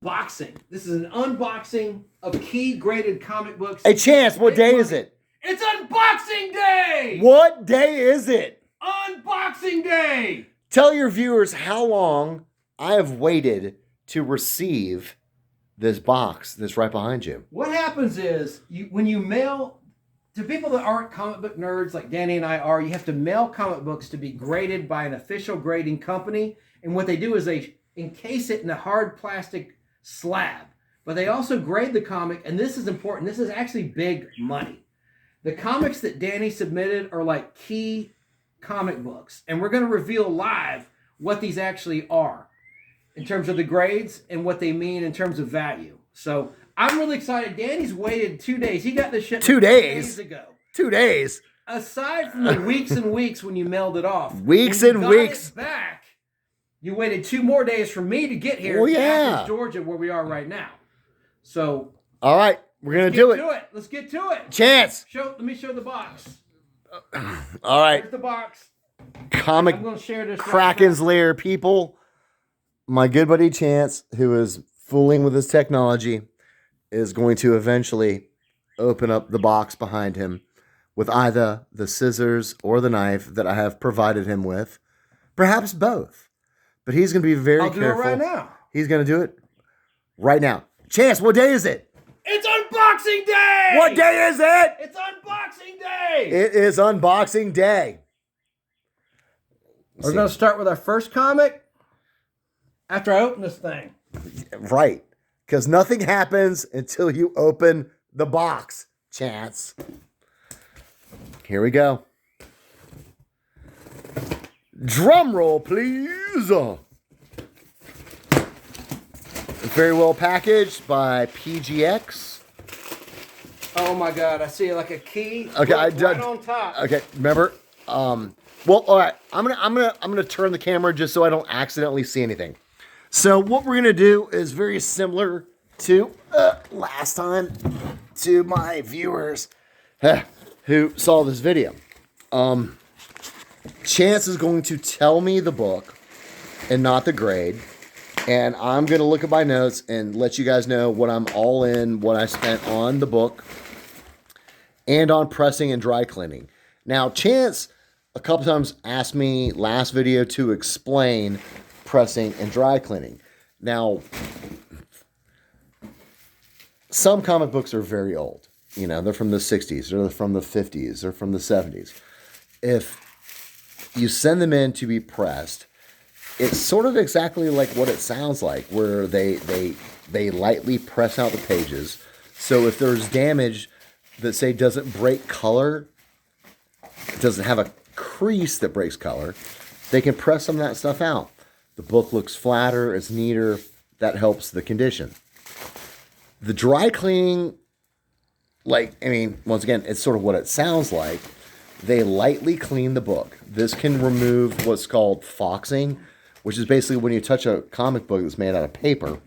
Boxing. This is an unboxing of key graded comic books. Hey, Chance, what day is it? It's Unboxing Day! What day is it? Unboxing Day! Tell your viewers how long I have waited to receive this box that's right behind you. What happens is, when you mail, to people that aren't comic book nerds like Danny and I are, you have to mail comic books to be graded by an official grading company. And what they do is they encase it in a hard plastic slab. But they also grade the comic, and this is important. This is actually big money. The comics that Danny submitted are like key comic books. And we're going to reveal live what these actually are in terms of the grades and what they mean in terms of value. So I'm really excited. Danny's waited 2 days. He got this shit 2 days ago. 2 days. Aside from the weeks and weeks when you mailed it off. Weeks and weeks. It back, you waited 2 more days for me to get here. Oh, yeah. To Georgia, where we are right now. So. All right. We're going to do it. Let's get to it. Chance. Let me show the box. All right. Here's the box. Comic I'm going to share this. Kraken's Lair people. My good buddy Chance, who is fooling with his technology, is going to eventually open up the box behind him with either the scissors or the knife that I have provided him with. Perhaps both. But he's going to be very careful. I'll do it right now. He's going to do it right now. Chance, what day is it? It's Unboxing Day! What day is it? It's Unboxing Day! It is Unboxing Day. We're going to start with our first comic after I open this thing. Right. Because nothing happens until you open the box, Chance. Here we go. Drum roll, please. Very well packaged by PGX. Oh my God! I see like a key. Okay, right on top. Okay, remember. Well, all right. I'm gonna turn the camera just so I don't accidentally see anything. So what we're gonna do is very similar to last time to my viewers who saw this video. Chance is going to tell me the book and not the grade. And I'm going to look at my notes and let you guys know what I'm all in, what I spent on the book and on pressing and dry cleaning. Now, Chance a couple times asked me last video to explain pressing and dry cleaning. Now, some comic books are very old. You know, they're from the 60s, they're from the 50s, they're from the 70s. If you send them in to be pressed, it's sort of exactly like what it sounds like, where they lightly press out the pages. So if there's damage that, say, doesn't break color, doesn't have a crease that breaks color, they can press some of that stuff out. The book looks flatter, it's neater, that helps the condition. The dry cleaning, once again, it's sort of what it sounds like. They lightly clean the book. This can remove what's called foxing, which is basically when you touch a comic book that's made out of paper,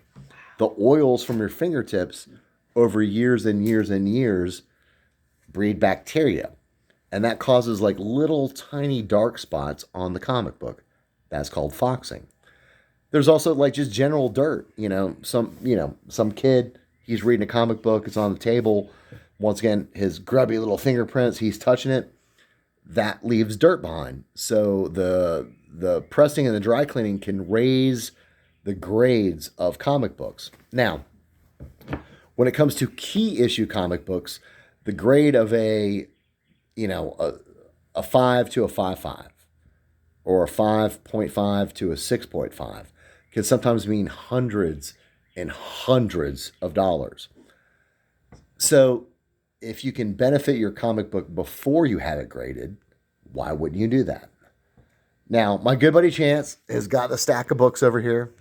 the oils from your fingertips over years and years and years breed bacteria. And that causes like little tiny dark spots on the comic book. That's called foxing. There's also like just general dirt. Some kid, he's reading a comic book, it's on the table. Once again, his grubby little fingerprints, he's touching it. That leaves dirt behind. So the pressing and the dry cleaning can raise the grades of comic books. Now, when it comes to key issue comic books, the grade of a 5 to a 5.5 or a 5.5 to a 6.5 can sometimes mean hundreds and hundreds of dollars. So if you can benefit your comic book before you have it graded, why wouldn't you do that? Now, my good buddy Chance has got a stack of books over here.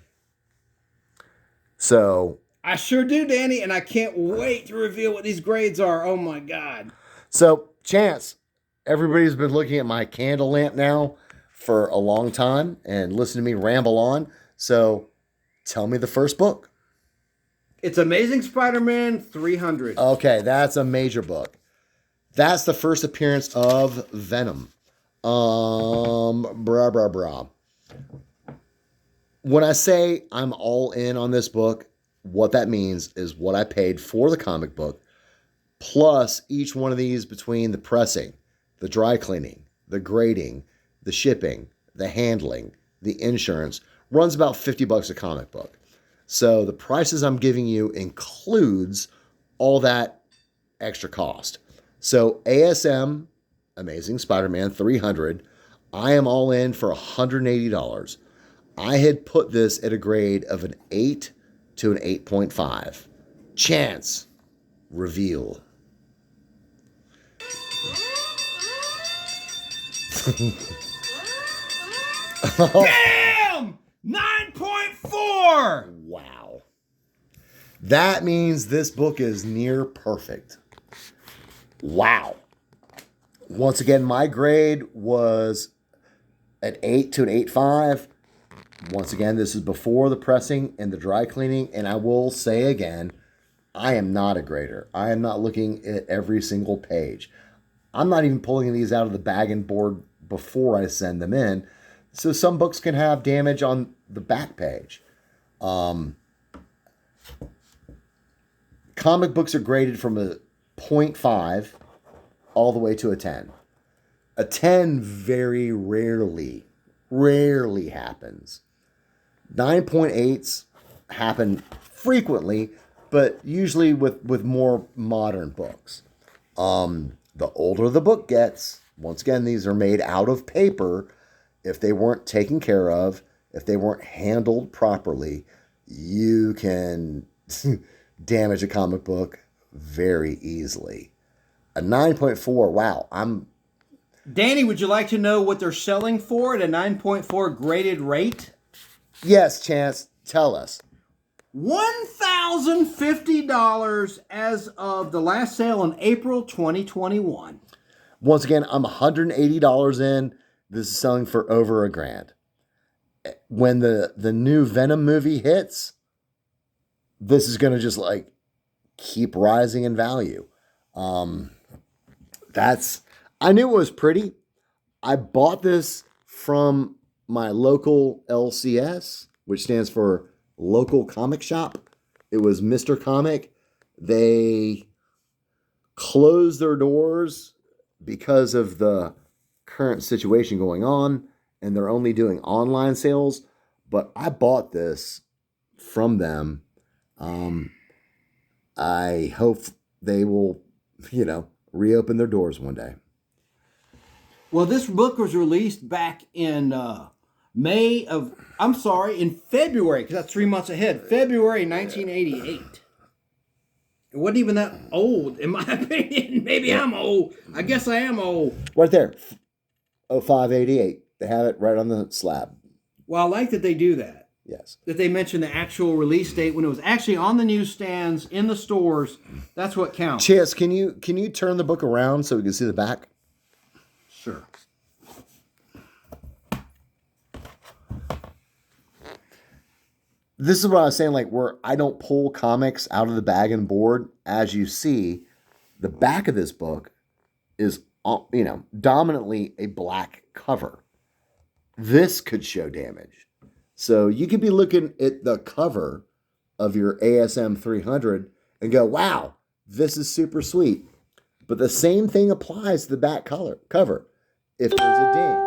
So I sure do, Danny, and I can't wait to reveal what these grades are. Oh my God. So, Chance, everybody's been looking at my candle lamp now for a long time and listening to me ramble on. So, tell me the first book. It's Amazing Spider-Man 300. Okay, that's a major book. That's the first appearance of Venom. When I say I'm all in on this book, what that means is what I paid for the comic book, plus each one of these between the pressing, the dry cleaning, the grading, the shipping, the handling, the insurance, runs about $50 a comic book. So the prices I'm giving you includes all that extra cost. So ASM, Amazing Spider-Man 300, I am all in for $180. I had put this at a grade of an 8 to an 8.5. Chance, reveal. Damn! 9.4! Wow. That means this book is near perfect. Wow. Once again, my grade was an 8 to an 8.5. Once again, this is before the pressing and the dry cleaning. And I will say again, I am not a grader. I am not looking at every single page. I'm not even pulling these out of the bag and board before I send them in. So some books can have damage on the back page. Comic books are graded from a 0.5 all the way to a 10. A 10 very rarely happens. 9.8s happen frequently, but usually with more modern books. The older the book gets, once again, these are made out of paper. If they weren't taken care of, if they weren't handled properly, you can damage a comic book very easily. A 9.4, wow. Danny, would you like to know what they're selling for at a 9.4 graded rate? Yes, Chance, tell us. $1,050 as of the last sale in April 2021. Once again, I'm $180 in. This is selling for over $1,000. When the new Venom movie hits, this is going to just like keep rising in value. I knew it was pretty. I bought this from my local LCS, which stands for Local Comic Shop. It was Mr. Comic. They closed their doors because of the current situation going on, and they're only doing online sales. But I bought this from them. I hope they will, reopen their doors one day. Well, this book was released back in in February, because that's 3 months ahead. February 1988. It wasn't even that old, in my opinion. Maybe I'm old. I guess I am old. Right there. 0588. They have it right on the slab. Well, I like that they do that. Yes. That they mention the actual release date when it was actually on the newsstands, in the stores. That's what counts. Chance, can you turn the book around so we can see the back? Sure. This is what I was saying, like where I don't pull comics out of the bag and board. As you see, the back of this book is, dominantly a black cover. This could show damage. So you could be looking at the cover of your ASM 300 and go, wow, this is super sweet. But the same thing applies to the back cover. If there's a ding,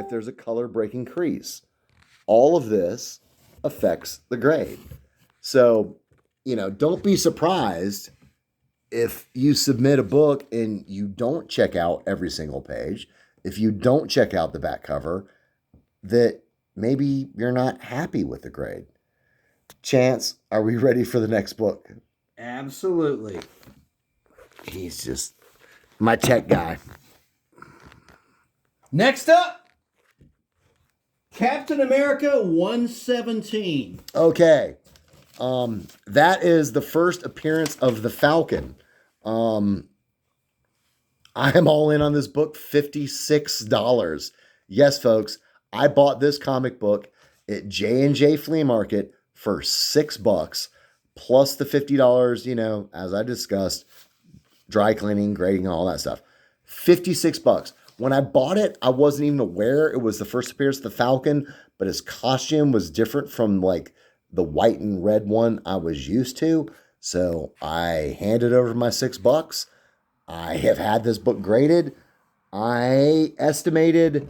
if there's a color breaking crease, all of this affects the grade. So, don't be surprised if you submit a book and you don't check out every single page, if you don't check out the back cover, that maybe you're not happy with the grade. Chance, are we ready for the next book? Absolutely. He's just my tech guy. Next up, Captain America 117. Okay. That is the first appearance of the Falcon. I am all in on this book, $56. Yes, folks, I bought this comic book at J&J Flea Market for $6, plus the $50, as I discussed, dry cleaning, grading, all that stuff. $56. When I bought it, I wasn't even aware it was the first appearance of the Falcon, but his costume was different from like the white and red one I was used to. So I handed over my $6. I have had this book graded. I estimated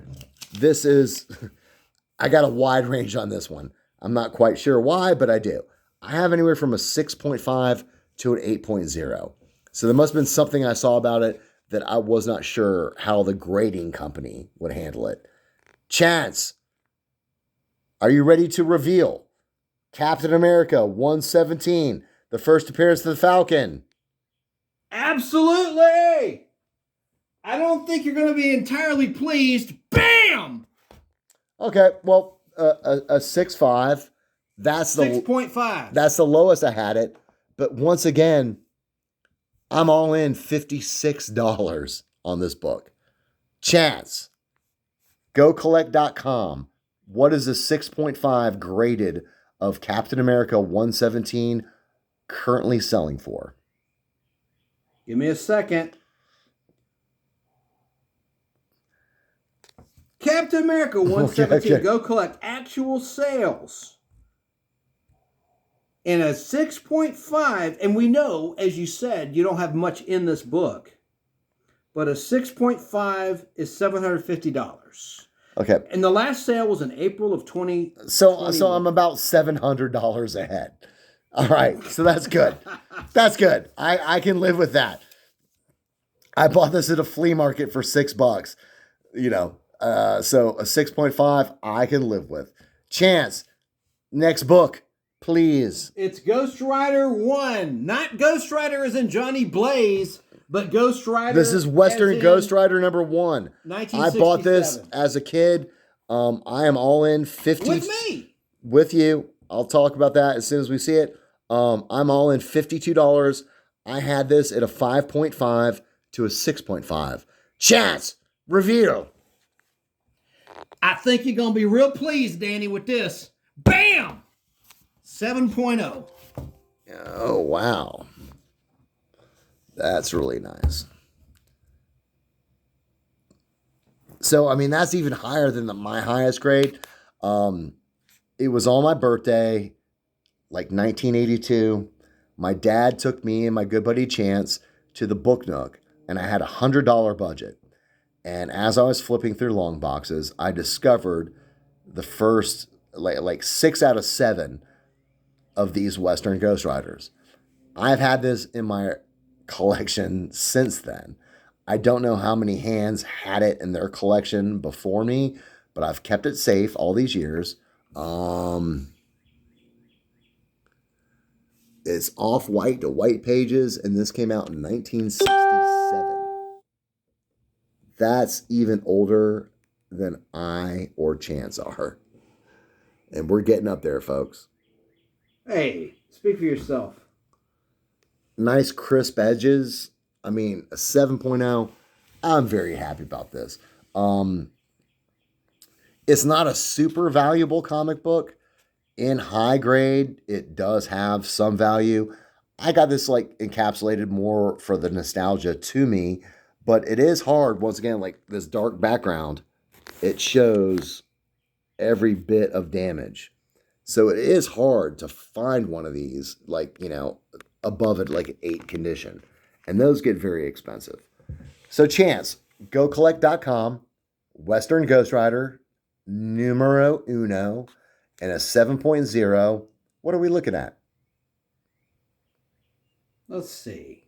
this is, I got a wide range on this one. I'm not quite sure why, but I do. I have anywhere from a 6.5 to an 8.0. So there must have been something I saw about it that I was not sure how the grading company would handle it. Chance, are you ready to reveal Captain America 117, the first appearance of the Falcon? Absolutely. I don't think you're going to be entirely pleased. Bam! Okay, well, a 6.5. That's the 6.5. That's the lowest I had it. But once again, I'm all in $56 on this book. Chance, GoCollect.com. What is a 6.5 graded of Captain America 117 currently selling for? Give me a second. Captain America 117, Okay. Go Collect actual sales. In a 6.5, and we know, as you said, you don't have much in this book, but a 6.5 is $750. Okay. And the last sale was in April of 20. So I'm about $700 ahead. All right. So that's good. That's good. I can live with that. I bought this at a flea market for $6. So a 6.5 I can live with. Chance, next book, please. It's Ghost Rider 1. Not Ghost Rider as in Johnny Blaze, but Ghost Rider. This is Western Ghost Rider number 1. 1967. I bought this as a kid. I am all in 50. With me. With you. I'll talk about that as soon as we see it. I'm all in $52. I had this at a 5.5 to a 6.5. Chance, reveal. I think you're going to be real pleased, Danny, with this. Bam! 7.0. Oh, wow. That's really nice. So, I mean, that's even higher than my highest grade. It was on my birthday, like 1982. My dad took me and my good buddy Chance to the Book Nook, and I had a $100 budget. And as I was flipping through long boxes, I discovered the first, like 6 out of 7 of these Western Ghost Riders. I've had this in my collection since then. I don't know how many hands had it in their collection before me, but I've kept it safe all these years. It's off-white to white pages, and this came out in 1967. That's even older than I or Chance are. And we're getting up there, folks. Hey, speak for yourself. Nice crisp edges. I mean, a 7.0. I'm very happy about this. It's not a super valuable comic book. In high grade, it does have some value. I got this like encapsulated more for the nostalgia to me, but it is hard. Once again, like this dark background, it shows every bit of damage. So it is hard to find one of these, like, above it, like 8 condition. And those get very expensive. So Chance, GoCollect.com, Western Ghost Rider, numero uno, and a 7.0. What are we looking at? Let's see.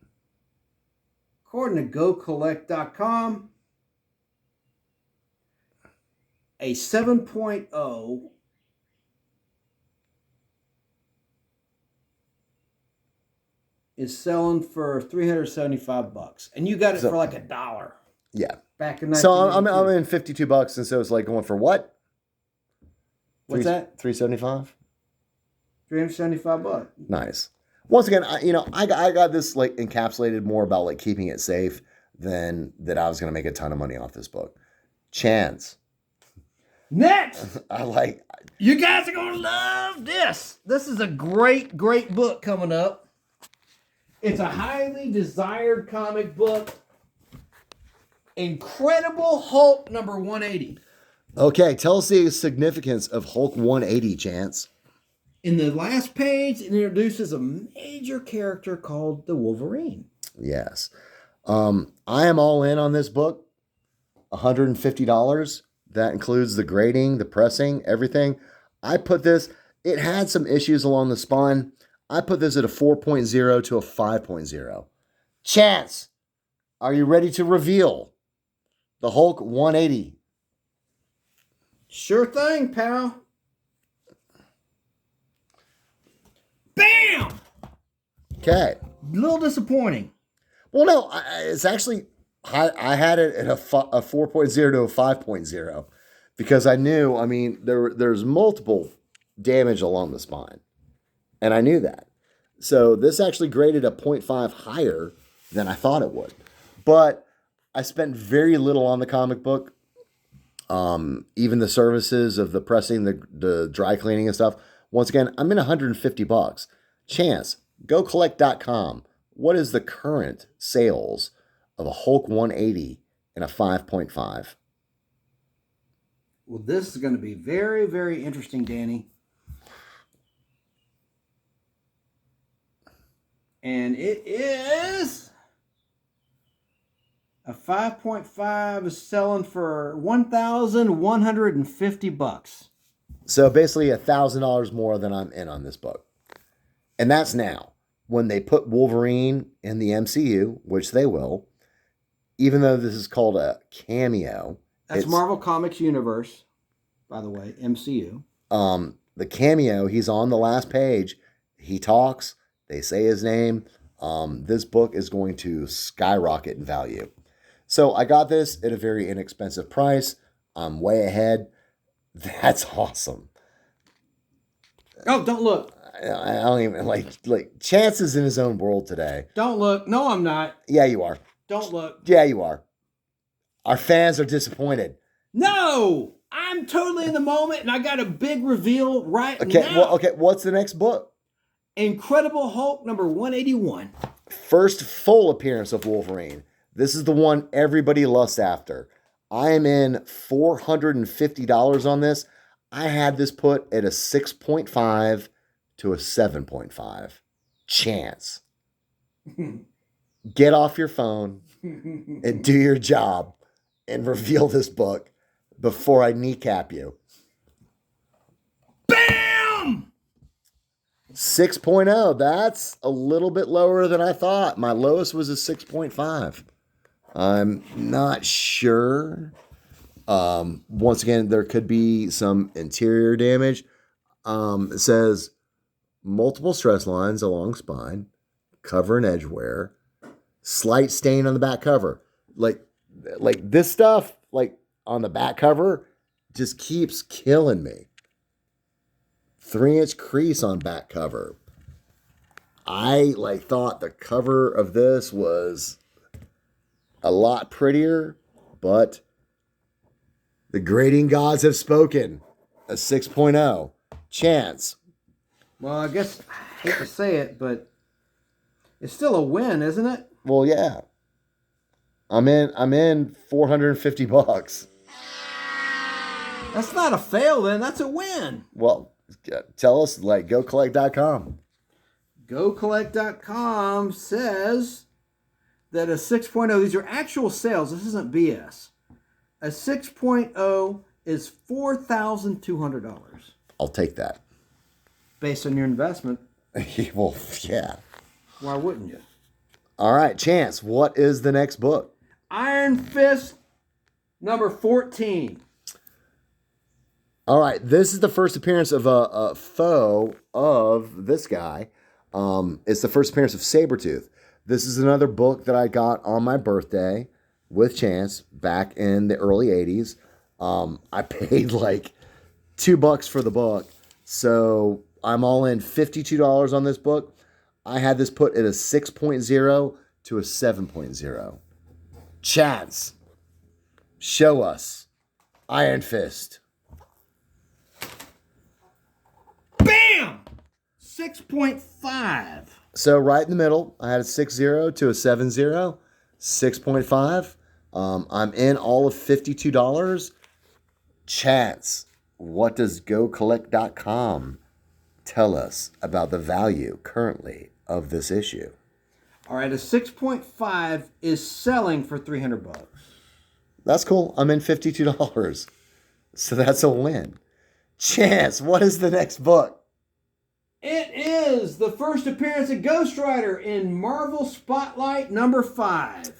According to GoCollect.com, a 7.0 is selling for $375, and you got it for like $1. Yeah. Back in 1982. So I'm in $52, and so it's like going for what? What's that? $375. $375. Nice. Once again, I got this like encapsulated more about like keeping it safe than that I was going to make a ton of money off this book. Chance. Next, you guys are going to love this. This is a great, great book coming up. It's a highly desired comic book. Incredible Hulk number 180. Okay, tell us the significance of Hulk 180, Chance. In the last page, it introduces a major character called the Wolverine. Yes. I am all in on this book. $150. That includes the grading, the pressing, everything. I put this, it had some issues along the spine. I put this at a 4.0 to a 5.0. Chance, are you ready to reveal the Hulk 180? Sure thing, pal. Bam! Okay. A little disappointing. Well, no, it's actually, I had it at a 4.0 to a 5.0 because I knew, I mean, there's multiple damage along the spine. And I knew that. So this actually graded a 0.5 higher than I thought it would. But I spent very little on the comic book. Even the services of the pressing, the dry cleaning and stuff. Once again, I'm in $150. Chance, GoCollect.com. What is the current sales of a Hulk 180 and a 5.5? Well, this is going to be very, very interesting, Danny. And it is a 5.5 is selling for $1,150. So basically $1,000 more than I'm in on this book. And that's now. When they put Wolverine in the MCU, which they will, even though this is called a cameo. That's Marvel Comics Universe, by the way, MCU. The cameo, he's on the last page. He talks. They say his name. This book is going to skyrocket in value. So I got this at a very inexpensive price. I'm way ahead. That's awesome. Oh, don't look. I don't even like Chance is in his own world today. Don't look. No, I'm not. Yeah, you are. Don't look. Yeah, you are. Our fans are disappointed. No, I'm totally in the moment, and I got a big reveal now. Well, what's the next book? Incredible Hulk number 181. First full appearance of Wolverine. This is the one everybody lusts after. I am in $450 on this. I had this put at a 6.5 to a 7.5. Chance. Get off your phone and do your job and reveal this book before I kneecap you. Bam! 6.0. That's a little bit lower than I thought. My lowest was a 6.5. I'm not sure. Once again, there could be some interior damage. It says multiple stress lines along spine, cover and edge wear, slight stain on the back cover. Like this stuff, like on the back cover, just keeps killing me. 3-inch crease on back cover. I thought the cover of this was a lot prettier, but the grading gods have spoken. A 6.0. Chance. Well, I guess I hate to say it, but it's still a win, isn't it? Well, yeah. I'm in $450. That's not a fail then, that's a win. Well, tell us, GoCollect.com. GoCollect.com says that a 6.0, these are actual sales, this isn't BS. A 6.0 is $4,200. I'll take that. Based on your investment. Well, yeah. Why wouldn't you? All right, Chance, what is the next book? Iron Fist number 14. All right, this is the first appearance of a foe of this guy. It's the first appearance of Sabretooth. This is another book that I got on my birthday with Chance back in the early 80s. I paid like $2 for the book. So I'm all in $52 on this book. I had this put at a 6.0 to a 7.0. Chance, show us Iron Fist. Bam! 6.5. So right in the middle, I had a 6.0 to a 7.0, 6.5. I'm in all of $52. Chance, what does GoCollect.com tell us about the value currently of this issue. All right, a 6.5 is selling for $300. That's cool. I'm in $52. So that's a win. Chance, what is the next book? It is the first appearance of Ghost Rider in Marvel Spotlight number 5.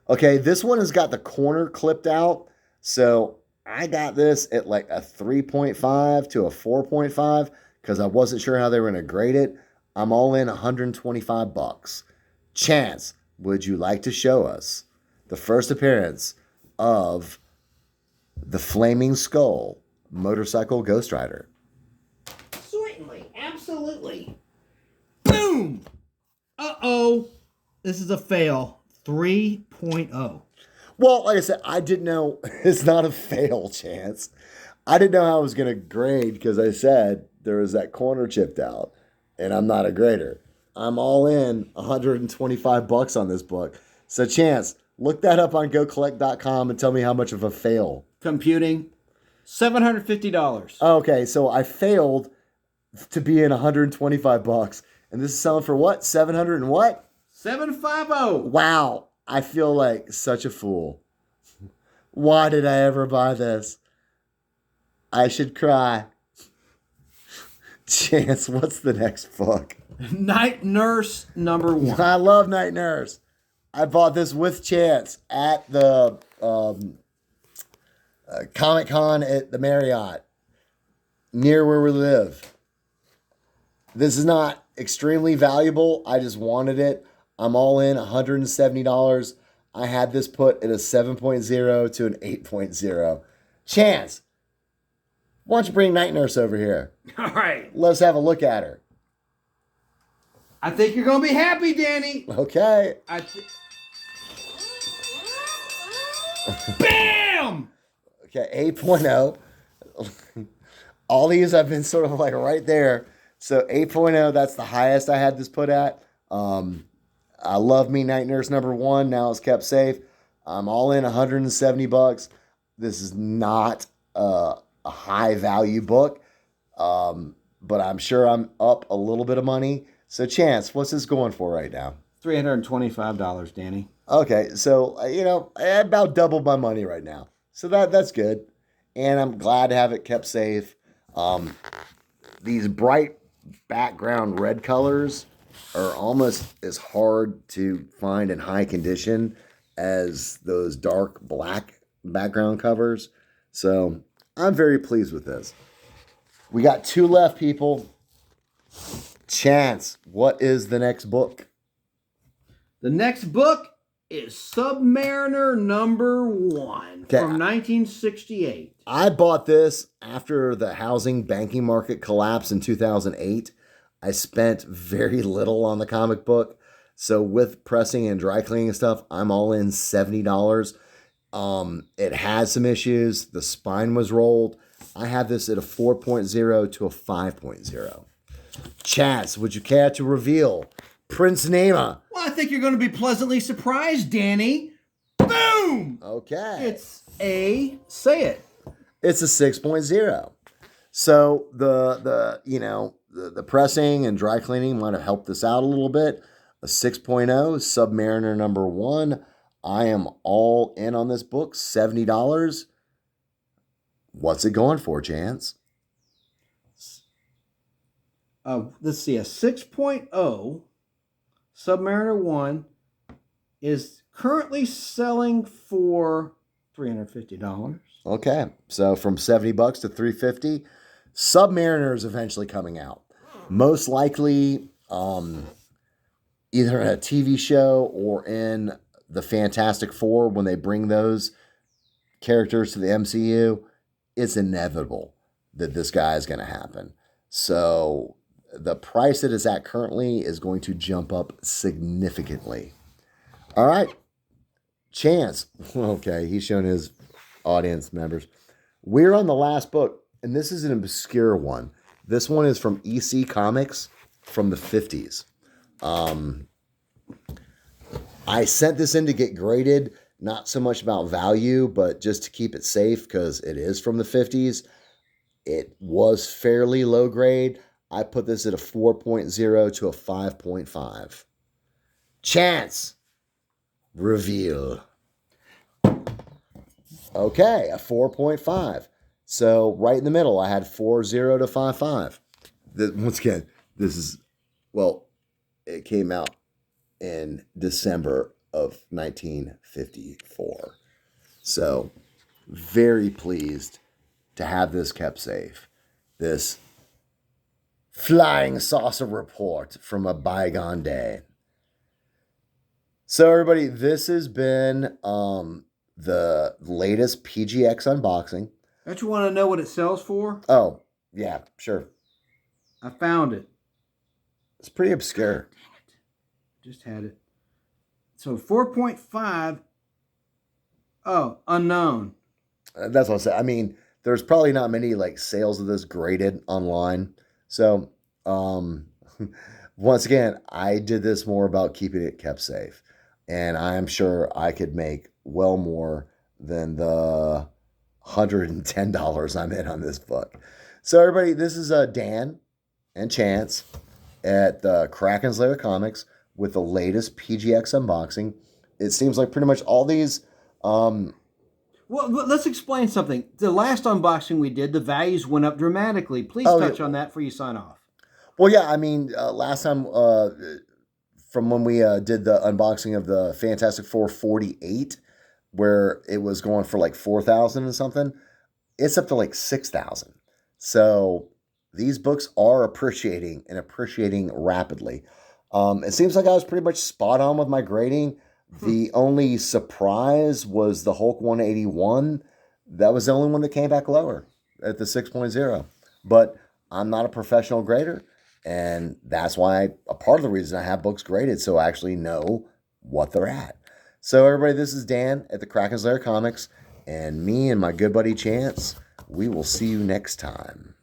Okay, this one has got the corner clipped out. So I got this at like a 3.5 to a 4.5 because I wasn't sure how they were going to grade it. I'm all in $125. Chance, would you like to show us the first appearance of the Flaming Skull motorcycle Ghost Rider? Certainly, absolutely. Boom! Uh-oh. This is a fail. 3.0. Well, like I said, I didn't know. It's not a fail, Chance. I didn't know how I was going to grade because I said there was that corner chipped out, and I'm not a grader. I'm all in $125 on this book. So, Chance, look that up on GoCollect.com and tell me how much of a fail. Computing. $750. Okay, so I failed to be in $125, and this is selling for what? 700 and what? 750. Wow, I feel like such a fool. Why did I ever buy this? I should cry. Chance, what's the next book? Night Nurse number 1. I love Night Nurse. I bought this with Chance at the Comic Con at the Marriott near where we live. This is not extremely valuable. I just wanted it. I'm all in $170. I had this put at a 7.0 to an 8.0. Chance, why don't you bring Night Nurse over here? All right. Let's have a look at her. I think you're going to be happy, Danny. Okay. Bam! Okay, 8.0. All these have been sort of like right there. So 8.0, that's the highest I had this put at. I love me Night Nurse number 1. Now it's kept safe. I'm all in $170. This is not a high value book, but I'm sure I'm up a little bit of money. So Chance, what's this going for right now? $325, Danny. Okay, so I about doubled my money right now. So that's good. And I'm glad to have it kept safe. These bright background red colors are almost as hard to find in high condition as those dark black background covers. So I'm very pleased with this. We got 2 left, people. Chance, what is the next book? The next book is Submariner Number One from 1968. I bought this after the housing banking market collapse in 2008. I spent very little on the comic book. So with pressing and dry cleaning and stuff, I'm all in $70. It has some issues. The spine was rolled. I have this at a 4.0 to a 5.0. Chaz, would you care to reveal Prince Nema? Well, I think you're going to be pleasantly surprised, Danny. Boom! Okay. Say it. It's a 6.0. So the pressing and dry cleaning might have helped this out a little bit. A 6.0, Submariner number 1. I am all in on this book, $70. What's it going for, Chance? Let's see, a 6.0 Submariner 1 is currently selling for $350. Okay, so from $70 to $350. Submariner is eventually coming out. Most likely either in a TV show or in the Fantastic Four when they bring those characters to the MCU. It's inevitable that this guy is going to happen. So the price that it's at currently is going to jump up significantly. All right. Chance. Okay, he's showing his audience members. We're on the last book, and this is an obscure one. This one is from EC Comics from the 50s. I sent this in to get graded, not so much about value, but just to keep it safe because it is from the 50s. It was fairly low grade. I put this at a 4.0 to a 5.5. Chance. Reveal. Okay, a 4.5. So right in the middle, I had 4.0 to 5.5. Once again, this is, well, it came out in December of 1954. So very pleased to have this kept safe. This flying saucer report from a bygone day. So everybody, this has been the latest PGX unboxing. Don't you want to know what it sells for? Oh, yeah, sure. I found it. It's pretty obscure. Dang it. Just had it. So 4.5. Oh, unknown. That's what I said. I mean, there's probably not many like sales of this graded online. So, once again, I did this more about keeping it kept safe. And I'm sure I could make well more than the $110 I'm in on this book. So everybody, this is Dan and Chance at the Kraken's Lair Comics with the latest PGX unboxing. It seems like pretty much all these. Well, let's explain something. The last unboxing we did, the values went up dramatically. Please touch on that before you sign off. Well, yeah, I mean, last time from when we did the unboxing of the Fantastic Four 48, where it was going for like 4,000 and something, it's up to like 6,000. So these books are appreciating rapidly. It seems like I was pretty much spot on with my grading. The only surprise was the Hulk 181. That was the only one that came back lower at the 6.0. But I'm not a professional grader, and that's why a part of the reason I have books graded, so I actually know what they're at. So everybody, this is Dan at the Kraken's Lair Comics, and me and my good buddy Chance, we will see you next time.